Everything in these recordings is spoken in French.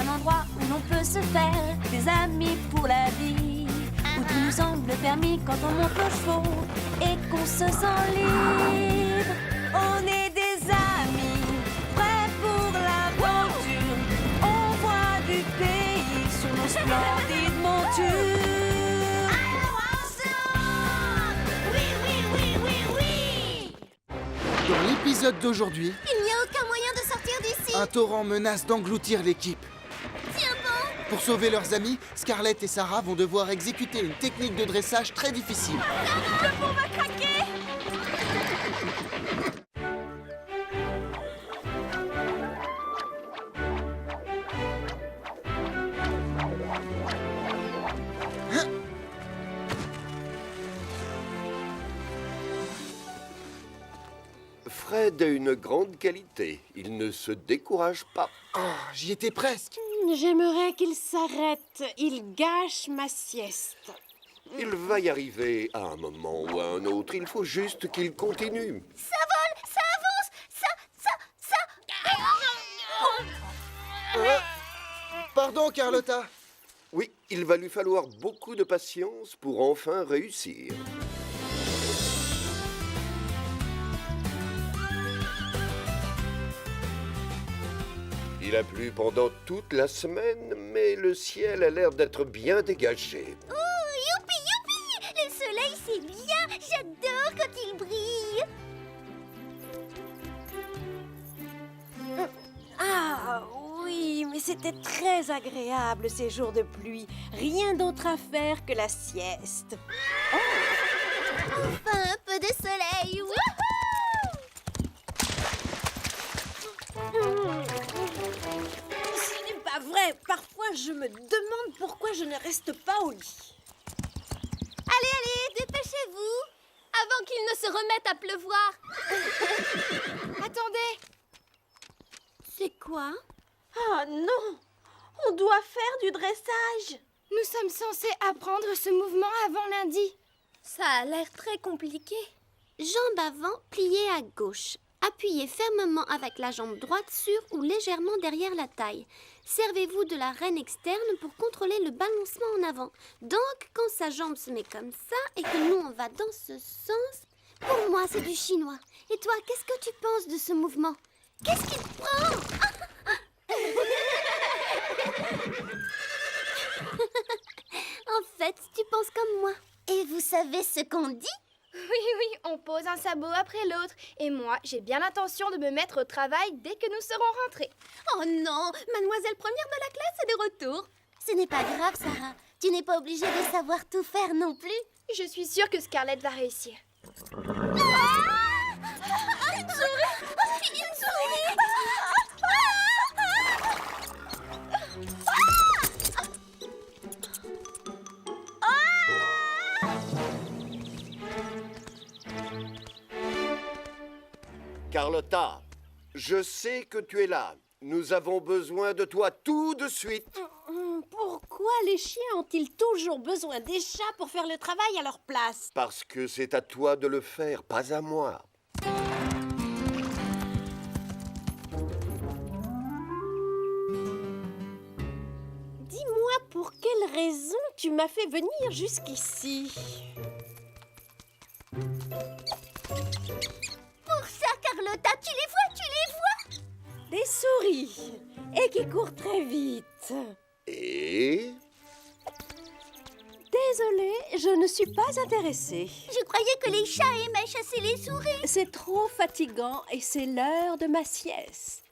un endroit où l'on peut se faire des amis pour la vie, où tout nous semble permis quand on monte aux chevaux et qu'on se sent libre. On est des amis, prêts pour l'aventure. On voit du pays sur nos splendides montures. Alors ensemble! Oui, oui, oui, oui, oui! Dans l'épisode d'aujourd'hui, Il n'y a aucun moyen de sortir d'ici. un torrent menace d'engloutir l'équipe. Tiens bon! Pour sauver leurs amis, Scarlett et Sarah vont devoir exécuter une technique de dressage très difficile. Le pont va craquer! Fred a une grande qualité. Il ne se décourage pas. Oh, j'y étais presque. J'aimerais qu'il s'arrête. Il gâche ma sieste. Il va y arriver à un moment ou à un autre. Il faut juste qu'il continue. Ça vole! Ça avance! Pardon, Carlotta. Oui, il va lui falloir beaucoup de patience pour enfin réussir. Il a plu pendant toute la semaine, mais le ciel a l'air d'être bien dégagé. Oh, youpi, youpi! Le soleil, c'est bien! J'adore quand il brille! Ah oui, mais c'était très agréable ces jours de pluie. Rien d'autre à faire que la sieste. Enfin, un peu de soleil! Wouhou! Ce n'est pas vrai. Parfois, je me demande pourquoi je ne reste pas au lit. Allez, allez, dépêchez-vous! Avant qu'il ne se remette à pleuvoir! Attendez! C'est quoi? Ah non, on doit faire du dressage. Nous sommes censés apprendre ce mouvement avant lundi. Ça a l'air très compliqué. Jambe avant, pliée à gauche. Appuyez fermement avec la jambe droite sur ou légèrement derrière la taille. Servez-vous de la rêne externe pour contrôler le balancement en avant. Donc, quand sa jambe se met comme ça et que nous on va dans ce sens, pour moi c'est du chinois. Et toi, qu'est-ce que tu penses de ce mouvement? Qu'est-ce qui te prend? En fait, tu penses comme moi. Et vous savez ce qu'on dit? Oui, on pose un sabot après l'autre. Et moi, j'ai bien l'intention de me mettre au travail dès que nous serons rentrés. Oh non, mademoiselle première de la classe est de retour. Ce n'est pas grave, Sarah. Tu n'es pas obligée de savoir tout faire non plus. Je suis sûre que Scarlett va réussir. Une souris! Une souris! Carlotta, je sais que tu es là. Nous avons besoin de toi tout de suite. Pourquoi les chiens ont-ils toujours besoin des chats pour faire le travail à leur place? Parce que c'est à toi de le faire, pas à moi. Dis-moi pour quelle raison tu m'as fait venir jusqu'ici? Pour ça, Carlotta, tu les vois? Des souris, et qui courent très vite. Et... Désolée, je ne suis pas intéressée. Je croyais que les chats aimaient chasser les souris. C'est trop fatigant et c'est l'heure de ma sieste.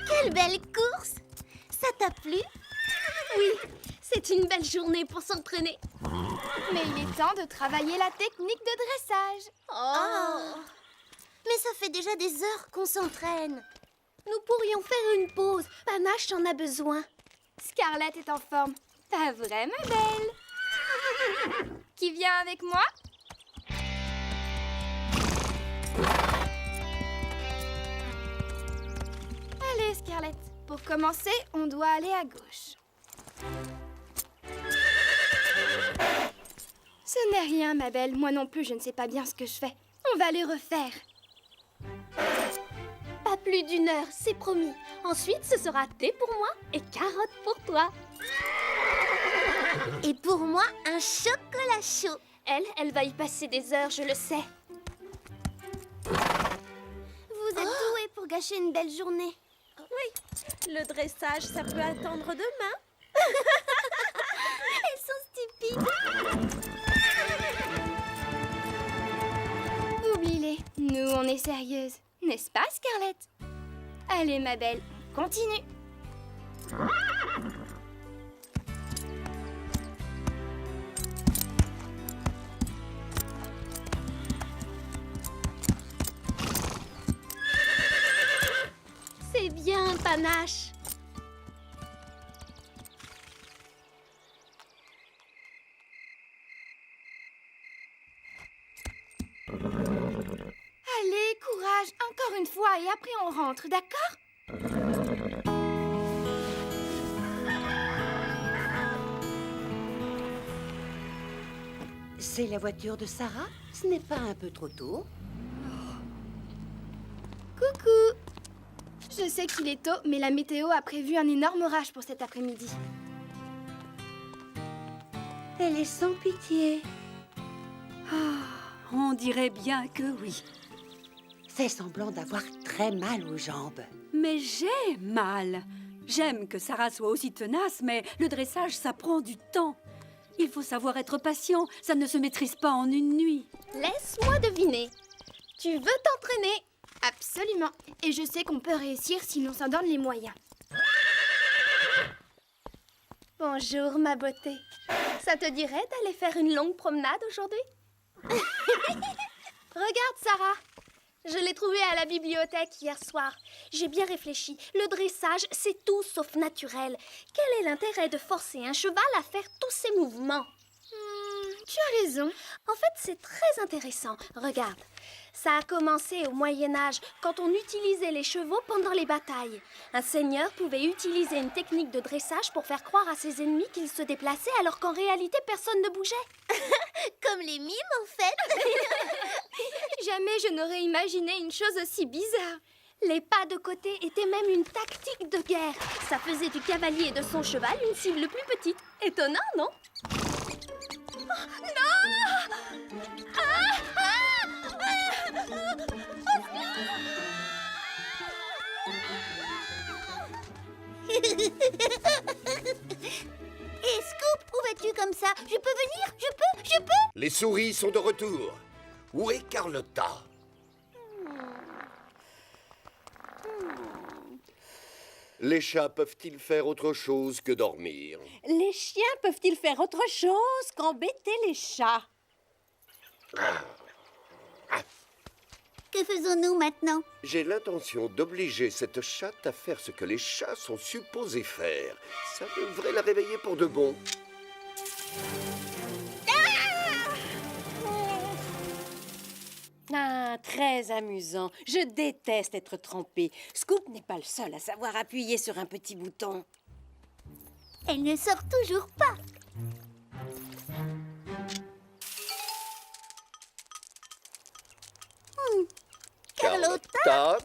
Quelle belle course! Ça t'a plu? Oui, c'est une belle journée pour s'entraîner. Mais il est temps de travailler la technique de dressage. Oh. Mais ça fait déjà des heures qu'on s'entraîne. Nous pourrions faire une pause. Panache en a besoin. Scarlett est en forme. Pas vrai, ma belle? Qui vient avec moi? Allez, Scarlett. Pour commencer, on doit aller à gauche. Ce n'est rien, ma belle. Moi non plus, je ne sais pas bien ce que je fais. On va les refaire. Pas plus d'1 heure, c'est promis. Ensuite, ce sera thé pour moi et carottes pour toi. Et pour moi, un chocolat chaud. Elle va y passer des heures, je le sais. Vous êtes doués pour gâcher une belle journée. Le dressage, ça peut attendre demain. Elles sont stupides. Oublie-les. Nous, on est sérieuses. N'est-ce pas, Scarlett? Allez, ma belle, continue. C'est bien, Panache. Allez, courage, encore une fois, et après on rentre, d'accord? C'est la voiture de Sarah? Ce n'est pas un peu trop tôt? Coucou! Je sais qu'il est tôt, mais la météo a prévu un énorme orage pour cet après-midi. Elle est sans pitié. On dirait bien que oui. Fait semblant d'avoir très mal aux jambes. Mais j'ai mal. J'aime que Sarah soit aussi tenace, mais le dressage, ça prend du temps. Il faut savoir être patient, ça ne se maîtrise pas en une nuit. Laisse-moi deviner. Tu veux t'entraîner? Absolument. Et je sais qu'on peut réussir si l'on s'en donne les moyens. Bonjour, ma beauté. Ça te dirait d'aller faire une longue promenade aujourd'hui? Regarde, Sarah. Je l'ai trouvé à la bibliothèque hier soir. J'ai bien réfléchi. Le dressage, c'est tout sauf naturel. Quel est l'intérêt de forcer un cheval à faire tous ces mouvements? Tu as raison. En fait, c'est très intéressant. Regarde, ça a commencé au Moyen-Âge, quand on utilisait les chevaux pendant les batailles. Un seigneur pouvait utiliser une technique de dressage pour faire croire à ses ennemis qu'il se déplaçait alors qu'en réalité, personne ne bougeait. Comme les mimes, en fait. Jamais je n'aurais imaginé une chose aussi bizarre. Les pas de côté étaient même une tactique de guerre. Ça faisait du cavalier et de son cheval une cible plus petite. Étonnant, non? Et Scoop, où vas-tu comme ça? Je peux venir? Je peux? Les souris sont de retour. Où est Carlotta? Les chats peuvent-ils faire autre chose que dormir? Les chiens peuvent-ils faire autre chose qu'embêter les chats? Que faisons-nous maintenant? J'ai l'intention d'obliger cette chatte à faire ce que les chats sont supposés faire. Ça devrait la réveiller pour de bon. Ah, très amusant. Je déteste être trempée. Scoop n'est pas le seul à savoir appuyer sur un petit bouton. Elle ne sort toujours pas. Carlotta?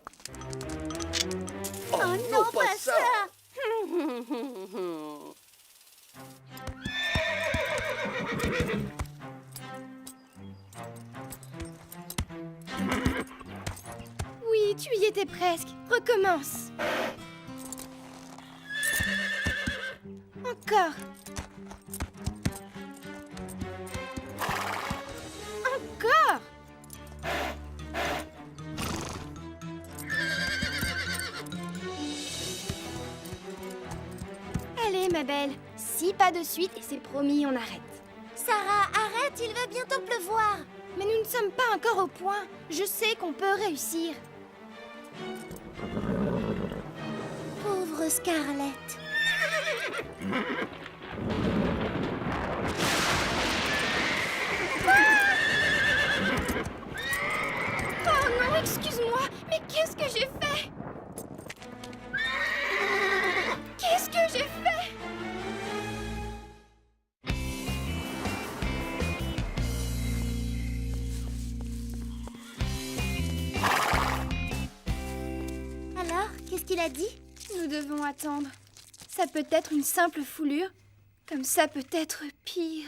Oh, non, pas ça. Oui, tu y étais presque. Recommence. Encore. Encore. Allez, ma belle. 6 pas de suite et c'est promis, on arrête. Sarah, arrête, il va bientôt pleuvoir. Mais nous ne sommes pas encore au point. Je sais qu'on peut réussir. Pauvre Scarlett. Oh non, excuse-moi, mais qu'est-ce que j'ai fait? Qu'est-ce que j'ai fait? qu'il a dit? Nous devons attendre. Ça peut être une simple foulure, comme ça peut être pire.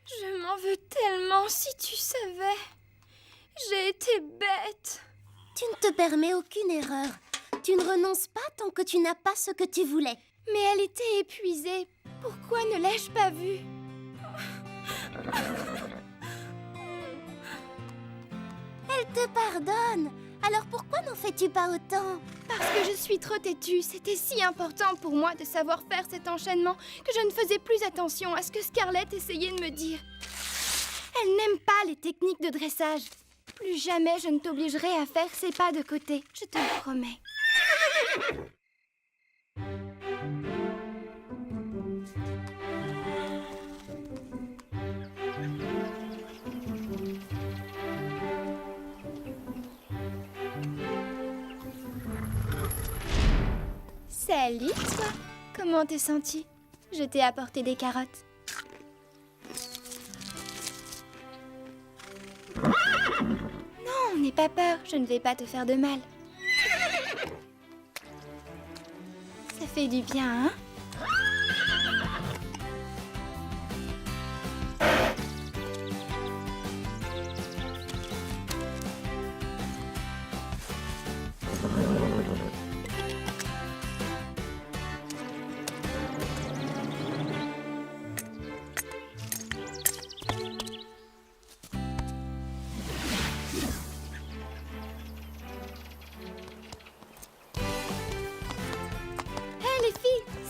Je m'en veux tellement, si tu savais. J'ai été bête. Tu ne te permets aucune erreur. Tu ne renonces pas tant que tu n'as pas ce que tu voulais. Mais elle était épuisée. Pourquoi ne l'ai-je pas vue? Elle te pardonne. Alors pourquoi n'en fais-tu pas autant? Parce que je suis trop têtue. C'était si important pour moi de savoir faire cet enchaînement que je ne faisais plus attention à ce que Scarlett essayait de me dire. Elle n'aime pas les techniques de dressage. Plus jamais je ne t'obligerai à faire ces pas de côté. Je te le promets. Salut, toi. Comment t'es sentie? Je t'ai apporté des carottes. Non, n'aie pas peur. Je ne vais pas te faire de mal. Ça fait du bien, hein?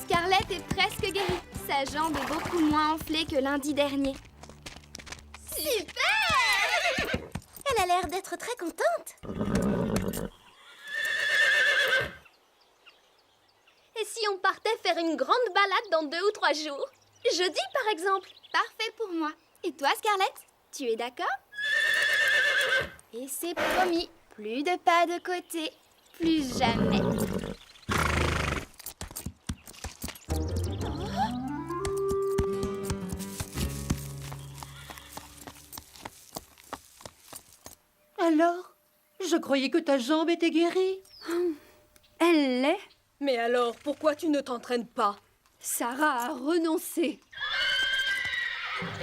Scarlett est presque guérie. Sa jambe est beaucoup moins enflée que lundi dernier. Super! Elle a l'air d'être très contente. Et si on partait faire une grande balade dans 2 ou 3 jours? Jeudi, par exemple. Parfait pour moi. Et toi, Scarlett? Tu es d'accord? Et c'est promis, plus de pas de côté. Plus jamais. Alors, je croyais que ta jambe était guérie. Elle l'est. Mais alors, pourquoi tu ne t'entraînes pas? Sarah a renoncé.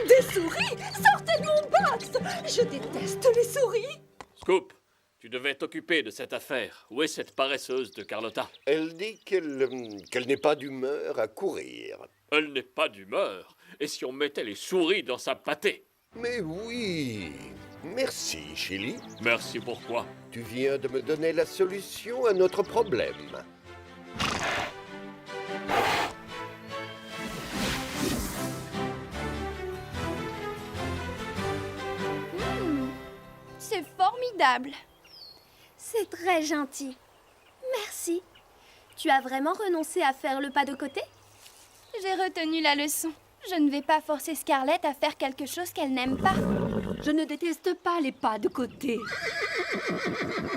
Des souris? Sortez de mon box! Je déteste les souris! Scoop, tu devais t'occuper de cette affaire. Où est cette paresseuse de Carlotta? Elle dit qu'elle n'est pas d'humeur à courir. Elle n'est pas d'humeur. Et si on mettait les souris dans sa pâtée? Mais oui. Merci, Chili. Merci pourquoi? Tu viens de me donner la solution à notre problème. C'est formidable. C'est très gentil. Merci. Tu as vraiment renoncé à faire le pas de côté? J'ai retenu la leçon. Je ne vais pas forcer Scarlett à faire quelque chose qu'elle n'aime pas. Je ne déteste pas les pas de côté.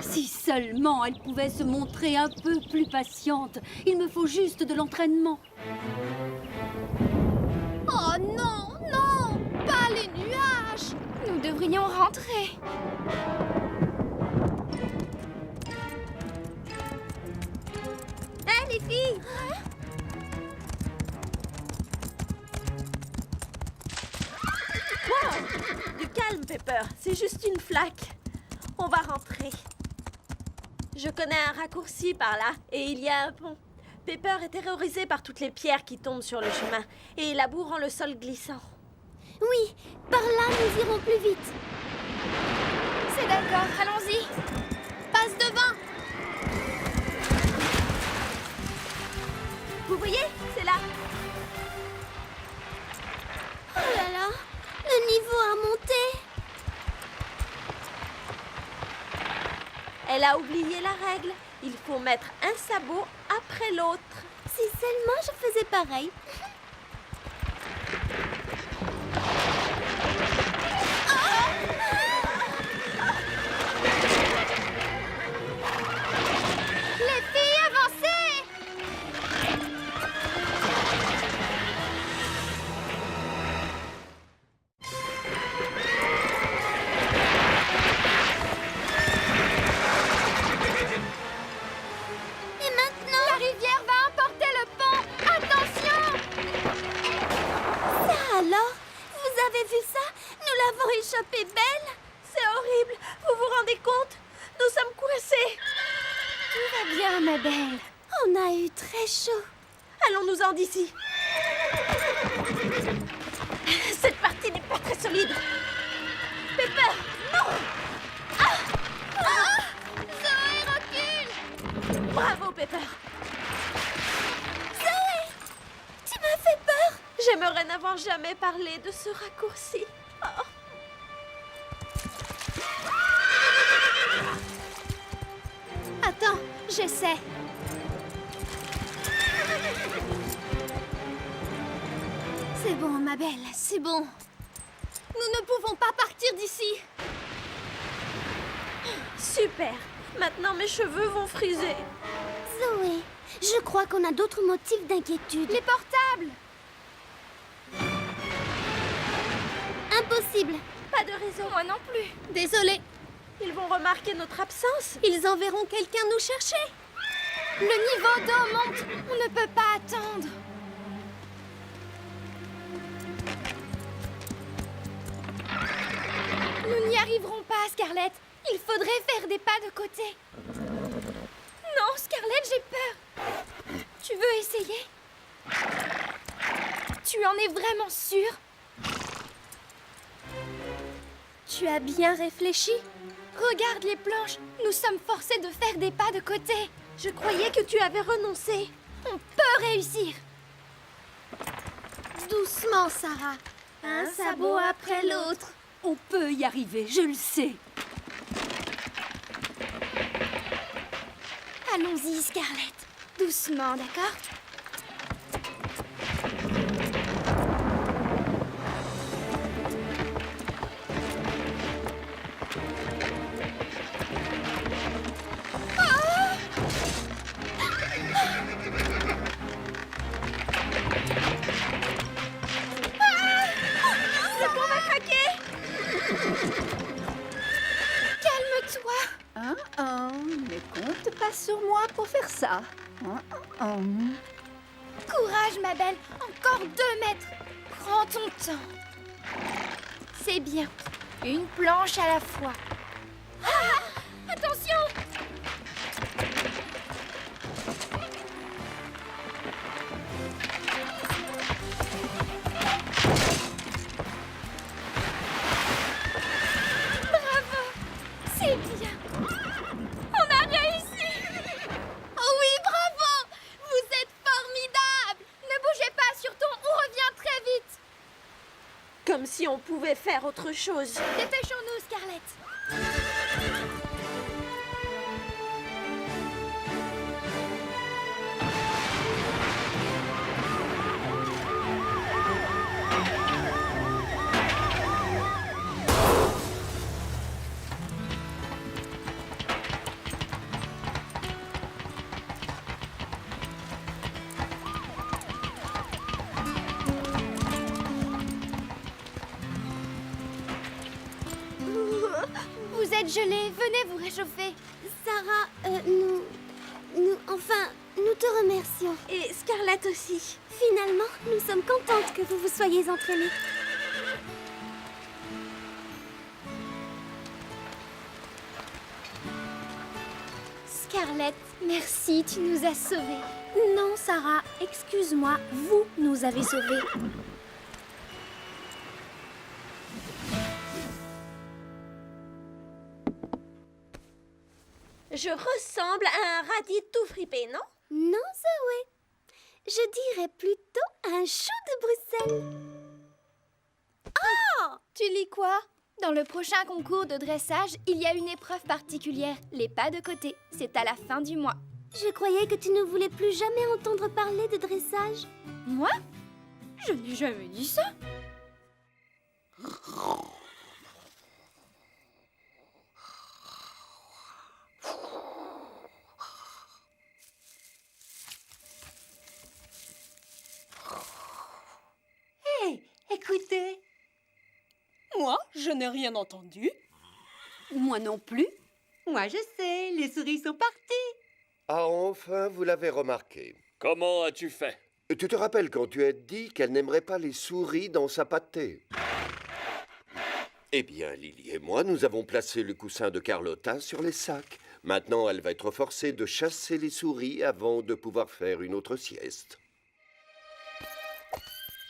Si seulement elle pouvait se montrer un peu plus patiente. Il me faut juste de l'entraînement. Oh non, non! Pas les nuages! Nous devrions rentrer. Hé, les filles! Du calme, Pepper. C'est juste une flaque. On va rentrer. Je connais un raccourci par là, et il y a un pont. Pepper est terrorisée par toutes les pierres qui tombent sur le chemin, et la boue rend le sol glissant. Oui, par là, nous irons plus vite. C'est d'accord, allons-y. Passe devant! Vous voyez? C'est là. Oh là là! Le niveau a monté! Elle a oublié la règle. Il faut mettre un sabot après l'autre. Si seulement je faisais pareil. Les filles, avancez! Et maintenant, Très bien, ma belle. On a eu très chaud. Allons-nous-en d'ici. Cette partie n'est pas très solide. Pepper, non! Zoé, recule! Bravo, Pepper. Tu m'as fait peur. J'aimerais n'avoir jamais parlé de ce raccourci. Oh. Attends, j'essaie. C'est bon, ma belle, c'est bon. Nous ne pouvons pas partir d'ici. Super. Maintenant, mes cheveux vont friser. Zoé, je crois qu'on a d'autres motifs d'inquiétude. Les portables! Impossible. Pas de raison. Moi non plus. Désolée. Ils vont remarquer notre absence. Ils enverront quelqu'un nous chercher. Le niveau d'eau monte. On ne peut pas attendre. Nous n'y arriverons pas, Scarlett. Il faudrait faire des pas de côté. Non, Scarlett, j'ai peur. Tu veux essayer? Tu en es vraiment sûre? Tu as bien réfléchi? Regarde les planches. Nous sommes forcés de faire des pas de côté. Je croyais que tu avais renoncé. On peut réussir. Doucement, Sarah. Un sabot après l'autre. On peut y arriver, je le sais. Allons-y, Scarlett. Doucement, d'accord? Ne compte pas sur moi pour faire ça. Courage, ma belle. Encore 2 mètres. Prends ton temps. C'est bien. Une planche à la fois. Ah! Attention! Bravo! C'est bien. On a réussi! Oh oui, bravo. Vous êtes formidable. Ne bougez pas, surtout, on revient très vite. Comme si on pouvait faire autre chose. Dépêchons-nous, Scarlett. Vous êtes gelée, venez vous réchauffer. Sarah, nous te remercions. Et Scarlett aussi. Finalement, nous sommes contentes que vous vous soyez entraînés. Scarlett, merci, tu nous as sauvés. Non, Sarah, excuse-moi, vous nous avez sauvés. Je ressemble à un radis tout fripé, non? Non, Zoé. Je dirais plutôt un chou de Bruxelles. Tu lis quoi? Dans le prochain concours de dressage, il y a une épreuve particulière, les pas de côté. C'est à la fin du mois. Je croyais que tu ne voulais plus jamais entendre parler de dressage. Moi? Je n'ai jamais dit ça. Hé, écoutez. Moi, je n'ai rien entendu. Moi non plus. Moi, je sais, les souris sont parties. Ah, enfin, vous l'avez remarqué. Comment as-tu fait? Tu te rappelles quand tu as dit qu'elle n'aimerait pas les souris dans sa pâtée? Eh bien, Lily et moi, nous avons placé le coussin de Carlotta sur les sacs Maintenant, elle va être forcée de chasser les souris avant de pouvoir faire une autre sieste.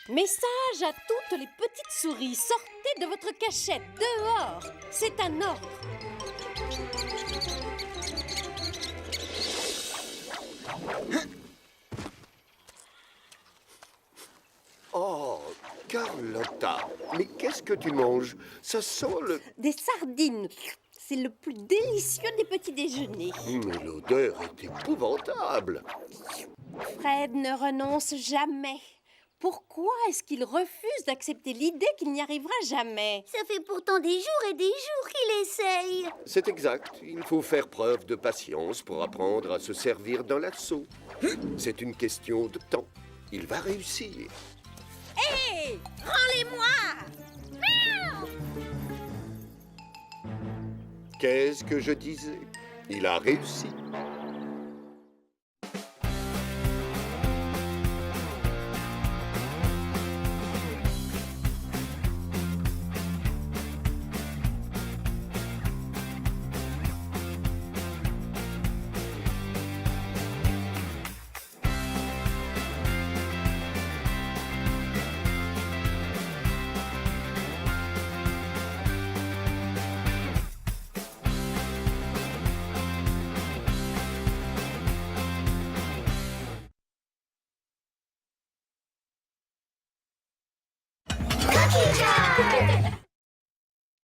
Message à toutes les petites souris. Sortez de votre cachette, dehors. C'est un ordre. Oh, Carlotta, mais qu'est-ce que tu manges? Ça sent le... Des sardines. C'est le plus délicieux des petits déjeuners. Mais l'odeur est épouvantable. Fred ne renonce jamais. Pourquoi est-ce qu'il refuse d'accepter l'idée qu'il n'y arrivera jamais? Ça fait pourtant des jours et des jours qu'il essaye. C'est exact. Il faut faire preuve de patience pour apprendre à se servir d'un lasso. C'est une question de temps. Il va réussir. Hé! Prends-les-moi! Qu'est-ce que je disais? Il a réussi.